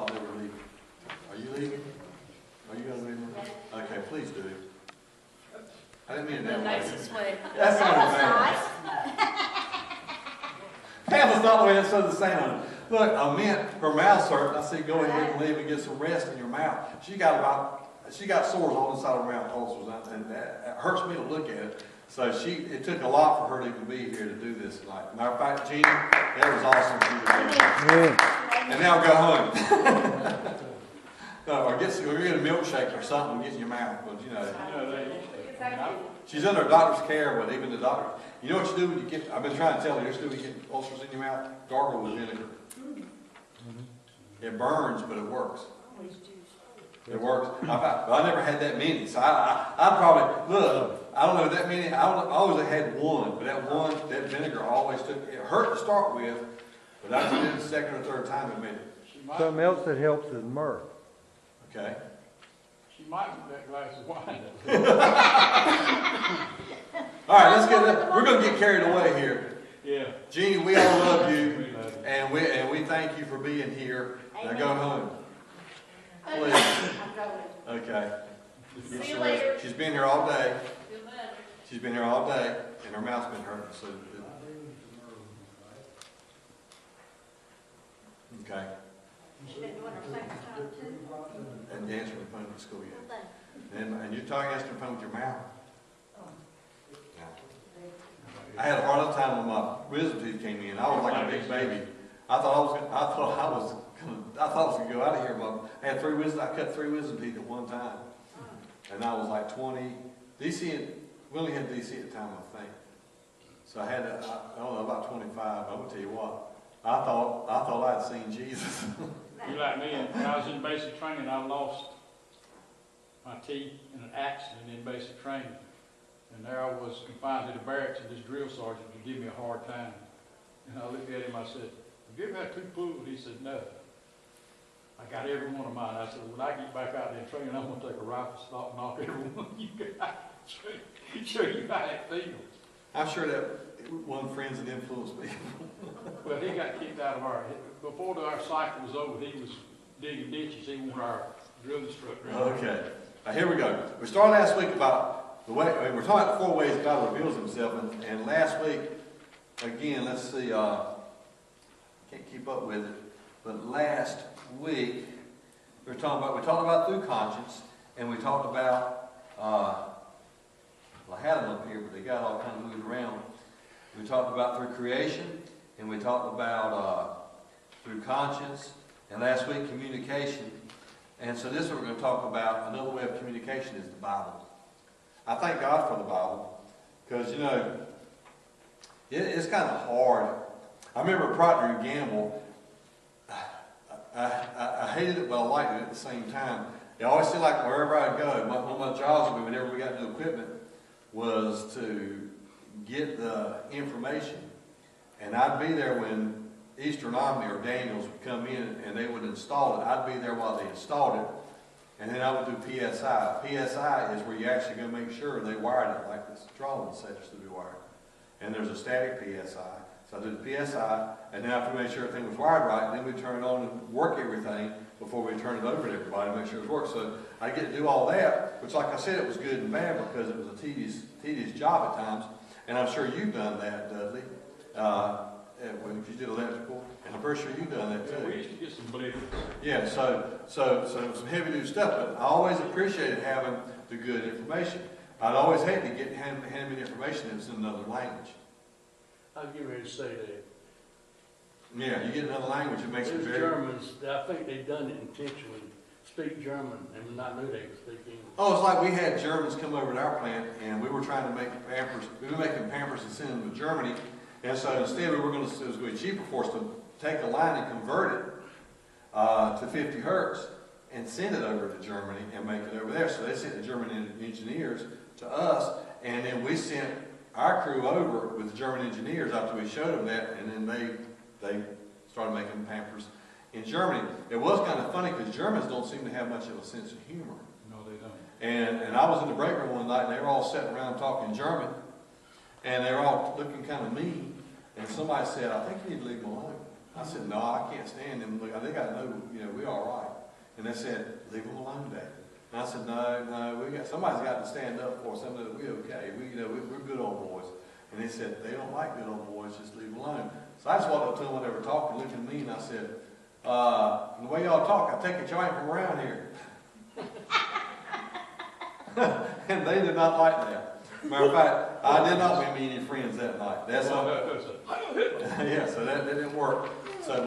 thought they were leaving. Are you leaving? Are you going to leave? Okay, please do. I didn't mean it that way. The nicest way. That sounded bad. Pamela's not the way that says the same on it. Look, I meant her mouth's hurt. I said, go ahead and leave and get some rest in your mouth. She got sores on the side of her mouth, ulcers, and that hurts me to look at it. So it took a lot for her to even be here to do this tonight. Matter of fact, Jeannie, that was awesome for you to do. And now go home. No, or get a milkshake or something, get in your mouth, but she's under doctor's care, but even the doctor. You know what you do when you get, I've been trying to tell you, you get ulcers in your mouth, gargle with vinegar. It burns, but it works. It works. I never had that many, so I probably, look, I don't know that many, I always had one, but that vinegar always took, it hurt to start with, but after I did the second or third time, it made it. Something else that helps is myrrh. Okay. She might want that glass of wine. All right, let's get it. We're going to get carried away here. Yeah. Jeannie, we all love you, and we thank you for being here. Now go home. Please. Okay. See you later. She's been here all day. She's been here all day, and her mouth's been hurting. So. Okay. She's been doing her second time too. And answering the phone at school yet. And you're talking answering the phone with your mouth. I had a hard time when my wisdom teeth came in. I was like a big baby. I thought I was gonna go out of here. But I had I cut 3 wisdom teeth at one time, and I was like 20. We only had DC at the time, I think. So I had, I don't know, about 25. I'm gonna tell you what. I thought I'd seen Jesus. You like me, when I was in basic training, I lost my teeth in an accident in basic training. And there I was confined to the barracks, and this drill sergeant would give me a hard time. And I looked at him, I said, have you ever had 2 pools? He said, no. I got every one of mine. I said, when I get back out there and train, I'm going to take a rifle stock and knock every one of you guys. Show you how it feels. I'm sure that one friends that influenced me. Well, he got kicked out of before our cycle was over, he was digging ditches. He was our drill instructor. Okay. Now here we go. We started last week about the way, we're talking about the 4 ways God reveals himself. And last week, again, let's see, can't keep up with it. But last week, we talked about through conscience, and we talked about, well, I had them up here, but they got all kind of moved around. We talked about through creation, and we talked about through conscience, and last week communication. And so this is what we're going to talk about. Another way of communication is the Bible. I thank God for the Bible, because it's kind of hard. I remember Procter & Gamble. I hated it, but I liked it at the same time. It always seemed like wherever I go, one of my jobs whenever we got new equipment was to get the information. And I'd be there when Eastern Omni or Daniels would come in and they would install it. I'd be there while they installed it. And then I would do PSI. PSI is where you actually go make sure they wired it like this drawing sets to be wired. And there's a static PSI. So I did the PSI, and then after we made sure everything was wired right, then we turn it on and work everything before we turn it over to everybody to make sure it works. So I get to do all that, which like I said, it was good and bad because it was a tedious job at times. And I'm sure you've done that, Dudley, if you did electrical, and I'm pretty sure you've done that too. Yeah, we used to get some blizzards. Yeah, so some heavy duty stuff, but I always appreciated having the good information. I'd always hate to get hand me information that's in another language. I was getting ready to say that. Yeah, you get another language, it makes it Those very... Germans, I think they've done it intentionally, speak German and not know they could speak English. Oh, it's like we had Germans come over to our plant, and we were trying to make Pampers. We were making Pampers and send them to Germany, and so instead it was going to be cheaper for us to take a line and convert it to 50 hertz and send it over to Germany and make it over there. So they sent the German engineers to us, and then we sent our crew over with the German engineers after we showed them that, and then they started making Pampers in Germany. It was kind of funny because Germans don't seem to have much of a sense of humor. No, they don't. And I was in the break room one night, and they were all sitting around talking German, and they were all looking kind of mean. And somebody said, "I think you need to leave them alone." I said, no, I can't stand them. Look, they gotta know, we all right. And they said, leave them alone, David. And I said, no, somebody's got to stand up for us, something that we okay. We're good old boys. And they said, they don't like good old boys, just leave them alone. So I just walked up to them when they were talking, looked at me, and I said, the way y'all talk, I take it y'all ain't from around here. And they did not like that. Matter of fact, I did not make any friends that night. That's all. Yeah, so that didn't work. So